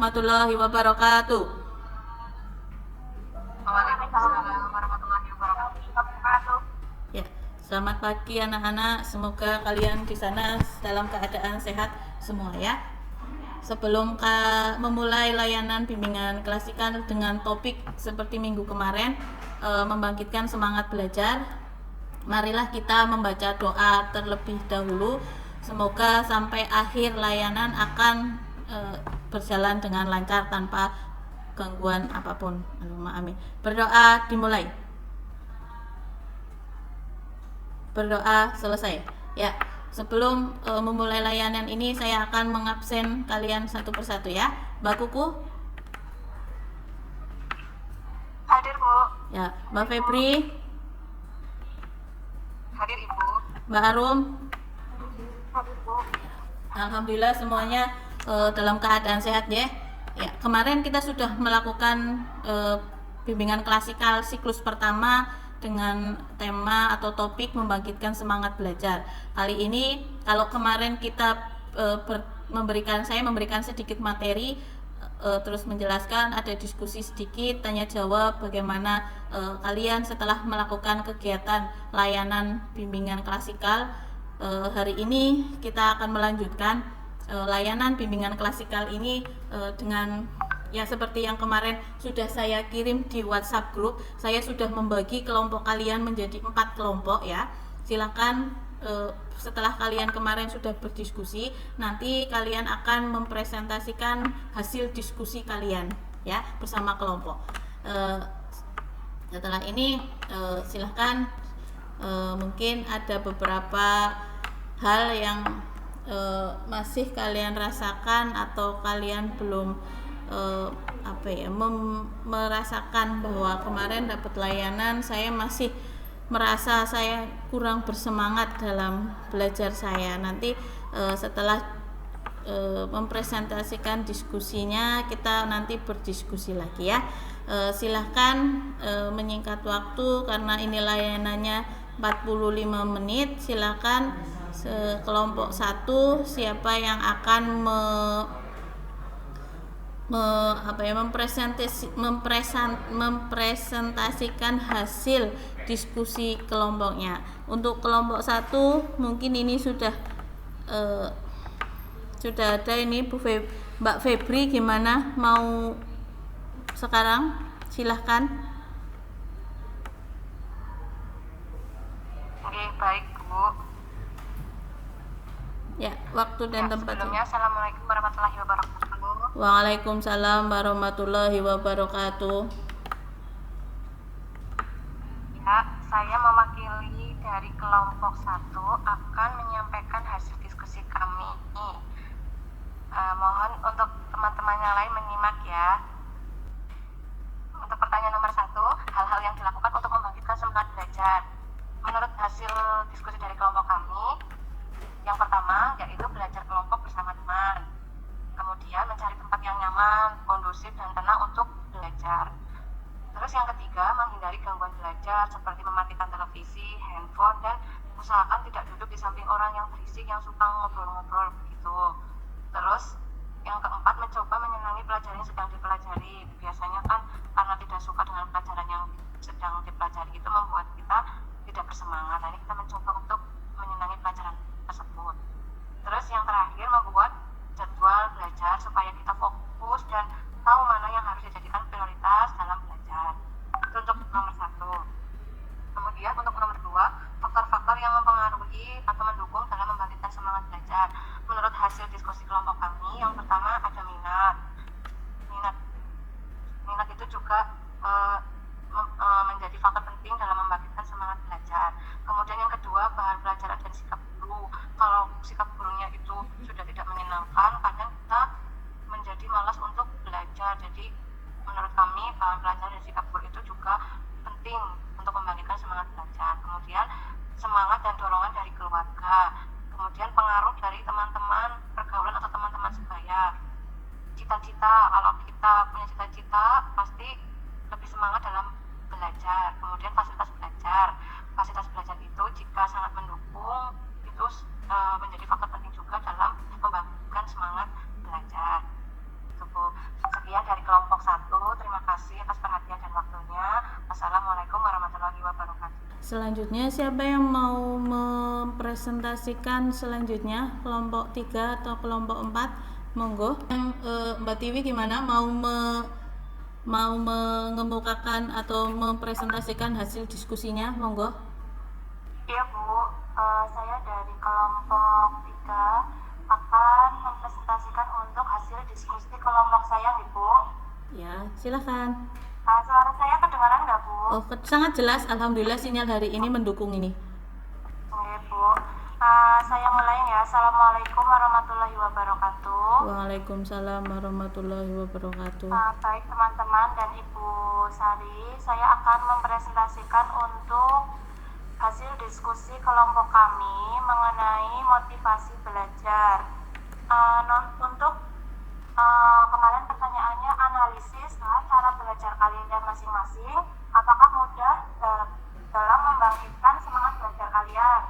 warahmatullahi wabarakatuh. Waalaikumsalam warahmatullahi wabarakatuh. Ya, selamat pagi anak-anak. Semoga kalian di sana dalam keadaan sehat semua ya. Sebelum memulai layanan bimbingan klasikal dengan topik seperti minggu kemarin, membangkitkan semangat belajar, marilah kita membaca doa terlebih dahulu. Semoga sampai akhir layanan akan berjalan dengan lancar tanpa gangguan apapun. Amin. Berdoa dimulai. Berdoa selesai. Ya, sebelum memulai layanan ini saya akan mengabsen kalian satu persatu ya. Mbak Kuku? Hadir, Bu. Ya, Mbak Febri? Hadir, Ibu. Mbak Arum? Hadir, Bu. Alhamdulillah semuanya dalam keadaan sehat ya. Ya, kemarin kita sudah melakukan bimbingan klasikal siklus pertama dengan tema atau topik membangkitkan semangat belajar. Kali ini kalau kemarin kita saya memberikan sedikit materi, terus menjelaskan, ada diskusi sedikit, tanya jawab bagaimana kalian setelah melakukan kegiatan layanan bimbingan klasikal. Hari ini kita akan melanjutkan layanan bimbingan klasikal ini dengan ya seperti yang kemarin sudah saya kirim di WhatsApp grup. Saya sudah membagi kelompok kalian menjadi 4 kelompok ya. Silakan setelah kalian kemarin sudah berdiskusi, nanti kalian akan mempresentasikan hasil diskusi kalian ya bersama kelompok. Setelah ini silahkan mungkin ada beberapa hal yang masih kalian rasakan atau kalian belum merasakan bahwa kemarin dapat layanan saya masih merasa saya kurang bersemangat dalam belajar saya. Nanti setelah mempresentasikan diskusinya kita nanti berdiskusi lagi ya. Silahkan menyingkat waktu karena ini layanannya 45 menit. Silahkan kelompok 1 siapa yang akan mempresentasikan hasil diskusi kelompoknya. Untuk kelompok 1 mungkin ini sudah ada ini Mbak Febri, gimana mau sekarang? Silahkan. Oke, baik, Bu. Ya, waktu dan tempat. Sebelumnya, Assalamualaikum warahmatullahi wabarakatuh. Waalaikumsalam warahmatullahi wabarakatuh. Ya, saya mewakili dari kelompok 1 akan menyampaikan hasil diskusi kami. Mohon untuk teman-teman yang lain menyimak ya. Untuk pertanyaan nomor 1, hal-hal yang dilakukan untuk membangkitkan semangat belajar. Menurut hasil diskusi dari kelompok kami, yang pertama yaitu belajar kelompok bersama teman. Kemudian mencari tempat yang nyaman, kondusif dan tenang untuk belajar. Terus yang ketiga, menghindari gangguan belajar seperti mematikan televisi, handphone, dan usahakan tidak duduk di samping orang yang berisik yang suka ngobrol-ngobrol begitu. Terus yang keempat, mencoba menyenangi pelajaran yang sedang dipelajari. Biasanya kan karena tidak suka dengan pelajaran yang sedang dipelajari itu membuat kita tidak bersemangat. Nah, ini kita mencoba untuk menyenangi pelajaran tersebut. Terus yang terakhir, membuat jadwal belajar supaya kita fokus dan tahu mana yang harus dijadikan prioritas dalam belajar. Itu untuk nomor 1. Kemudian untuk nomor 2, faktor-faktor yang mempengaruhi atau mendukung dalam membangkitkan semangat belajar. Menurut hasil diskusi kelompok kami, yang pertama ada minat. Minat itu juga menjadi faktor penting dalam membangkitkan semangat belajar. Kemudian yang kedua, bahan pelajaran dan sikap guru. Kalau sikap gurunya itu sudah tidak menyenangkan, kadang kita menjadi malas untuk belajar. Jadi menurut kami bahan pelajaran dan sikap guru itu juga penting untuk membangkitkan semangat belajar. Kemudian semangat dan dorongan dari keluarga. Kemudian pengaruh dari teman-teman pergaulan atau teman-teman sebaya. Cita-cita, kalau kita punya cita-cita pasti lebih semangat dalam belajar. Kemudian fasilitas belajar. Fasilitas belajar itu jika sangat mendukung itu menjadi faktor penting juga dalam membangkitkan semangat belajar. Itu Bu. kasih atas perhatian dan waktunya. Assalamualaikum warahmatullahi wabarakatuh. Selanjutnya siapa yang mau mempresentasikan selanjutnya, kelompok 3 atau kelompok 4? Monggo. Mbak Tiwi gimana, mau mengemukakan atau mempresentasikan hasil diskusinya? Monggo. Iya Bu, saya dari kelompok 3 akan mempresentasikan untuk hasil diskusi kelompok saya nih Bu. Ya, silakan. Suara saya kedengaran nggak Bu? Oh, sangat jelas. Alhamdulillah sinyal hari ini mendukung ini. Oke Bu, saya mulai ya. Assalamualaikum warahmatullahi wabarakatuh. Waalaikumsalam warahmatullahi wabarakatuh. Baik teman-teman dan Ibu Sari, saya akan mempresentasikan untuk hasil diskusi kelompok kami mengenai motivasi belajar. Untuk kemarin pertanyaannya analisis cara belajar kalian masing-masing, apakah mudah dalam membangkitkan semangat belajar kalian?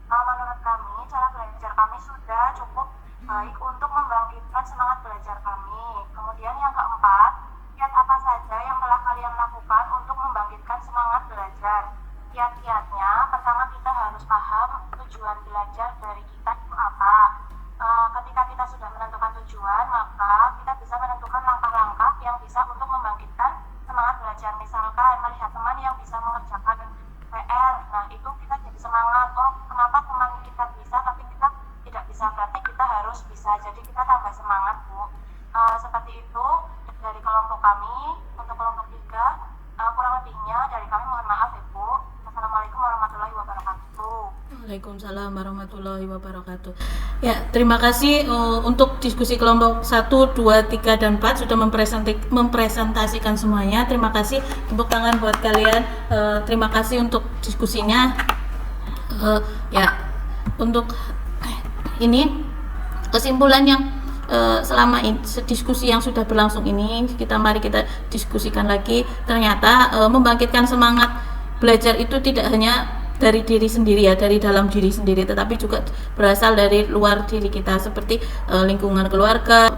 Menurut kami, cara belajar kami sudah cukup baik untuk membangkitkan semangat belajar kami. Kemudian yang keempat, kiat apa saja yang telah kalian lakukan untuk membangkitkan semangat belajar? Kiat-kiatnya, pertama kita harus paham tujuan belajar dari kita itu apa. Ketika kita sudah menentukan tujuan, maka kita bisa menentukan langkah-langkah yang bisa untuk membangkitkan semangat belajar. Misalkan melihat teman yang bisa mengerjakan PR, nah itu kita jadi semangat. Oh, kenapa teman kita bisa tapi kita tidak bisa, berarti kita harus bisa, jadi kita tambah semangat Bu. Seperti itu dari kelompok kami. Untuk kelompok 3, kurang lebihnya dari kami mohon maaf ya Bu. Assalamualaikum warahmatullahi wabarakatuh. Waalaikumsalam warahmatullahi wabarakatuh. Ya, terima kasih untuk diskusi kelompok 1, 2, 3, dan 4 sudah mempresentasikan semuanya. Terima kasih, tepuk tangan buat kalian. Terima kasih untuk diskusinya. Ya, untuk ini kesimpulan yang selama diskusi yang sudah berlangsung ini, mari kita diskusikan lagi. Ternyata membangkitkan semangat belajar itu tidak hanya dari diri sendiri ya, dari dalam diri sendiri, tetapi juga berasal dari luar diri kita, seperti lingkungan keluarga.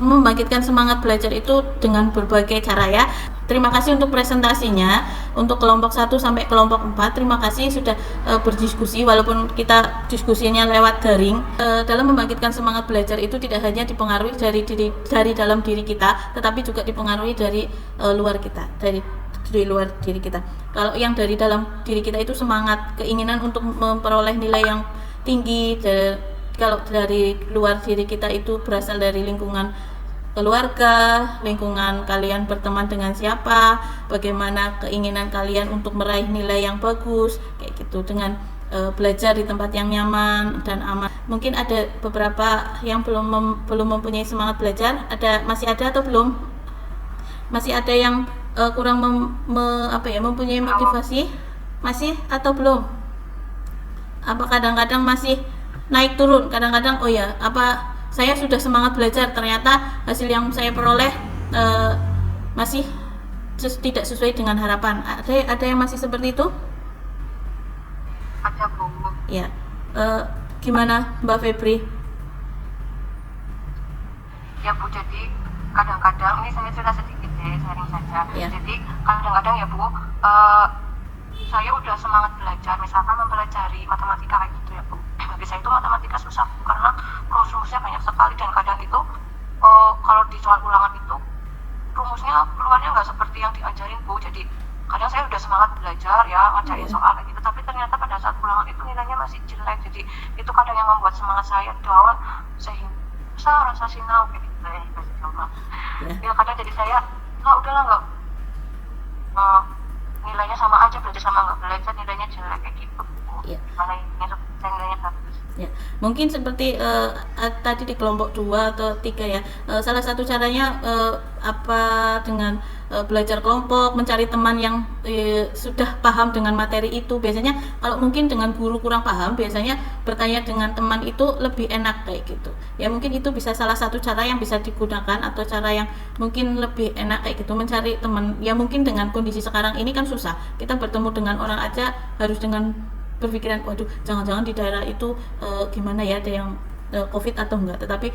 Membangkitkan semangat belajar itu dengan berbagai cara ya. Terima kasih untuk presentasinya untuk kelompok 1 sampai kelompok 4. Terima kasih sudah berdiskusi walaupun kita diskusinya lewat daring. Dalam membangkitkan semangat belajar itu tidak hanya dipengaruhi dari dalam diri kita, tetapi juga dipengaruhi dari luar kita, dari luar diri kita. Kalau yang dari dalam diri kita itu semangat, keinginan untuk memperoleh nilai yang tinggi. Kalau dari luar diri kita itu berasal dari lingkungan keluarga, lingkungan kalian berteman dengan siapa, bagaimana keinginan kalian untuk meraih nilai yang bagus, kayak gitu, dengan belajar di tempat yang nyaman dan aman. Mungkin ada beberapa yang belum mempunyai semangat belajar. Masih ada atau belum? Masih ada yang kurang mempunyai motivasi? Masih atau belum? Apa kadang-kadang masih naik turun, kadang-kadang oh ya, apa saya sudah semangat belajar, ternyata hasil yang saya peroleh masih tidak sesuai dengan harapan. Ada yang masih seperti itu? Ada Bu. Ya, gimana Mbak Febri? Ya Bu, jadi kadang-kadang ini saya cerita sedikit ya, sharing saja. Ya. Jadi kadang-kadang ya Bu, saya udah semangat belajar, misalkan mempelajari matematika kayak gitu ya Bu. Bagi saya itu matematika susah karena rumus-rumusnya banyak sekali, dan kadang itu kalau di soal ulangan itu rumusnya keluarnya nggak seperti yang diajarin Bu. Jadi kadang saya udah semangat belajar ya ngerjain soal kayak gitu, tapi ternyata pada saat ulangan itu nilainya masih jelek. Jadi itu kadang yang membuat semangat saya down, sehingga rasa sinau kayak gitu ya. Ya kadang jadi saya udahlah nggak, nilainya sama aja, belajar sama nggak belajar nilainya jelek kayak gitu. Ya. Nilainya bagus. Ya, mungkin seperti tadi di kelompok 2 atau 3 ya. Salah satu caranya dengan belajar kelompok, mencari teman yang sudah paham dengan materi itu. Biasanya kalau mungkin dengan guru kurang paham, biasanya bertanya dengan teman itu lebih enak kayak gitu. Ya mungkin itu bisa salah satu cara yang bisa digunakan, atau cara yang mungkin lebih enak kayak gitu, mencari teman. Ya mungkin dengan kondisi sekarang ini kan susah. Kita bertemu dengan orang aja harus dengan berpikiran, waduh jangan-jangan di daerah itu gimana ya, ada yang COVID atau enggak. Tetapi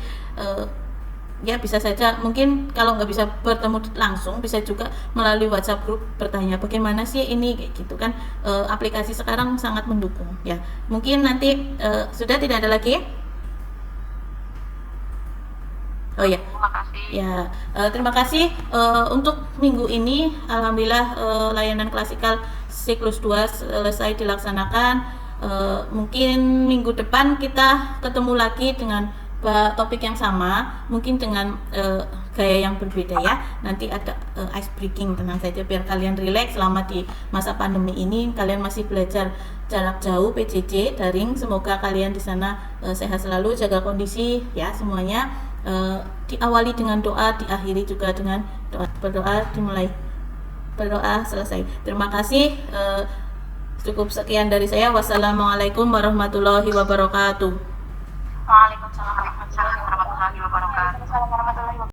Ya, bisa saja mungkin kalau nggak bisa bertemu langsung, bisa juga melalui WhatsApp grup bertanya bagaimana sih ini kayak gitu kan. Aplikasi sekarang sangat mendukung ya. Mungkin nanti sudah tidak ada lagi. Oh ya, Terima kasih. ya, terima kasih untuk minggu ini. Alhamdulillah layanan klasikal siklus 2 selesai dilaksanakan. Mungkin minggu depan kita ketemu lagi dengan topik yang sama, mungkin dengan gaya yang berbeda ya. Nanti ada ice breaking, tenang saja biar kalian rileks selama di masa pandemi ini. Kalian masih belajar jarak jauh PJJ daring. Semoga kalian di sana sehat selalu, jaga kondisi ya semuanya. Diawali dengan doa, diakhiri juga dengan doa. Berdoa dimulai, berdoa selesai. Terima kasih. Cukup sekian dari saya. Wassalamualaikum warahmatullahi wabarakatuh. Waalaikumsalam warahmatullahi wabarakatuh.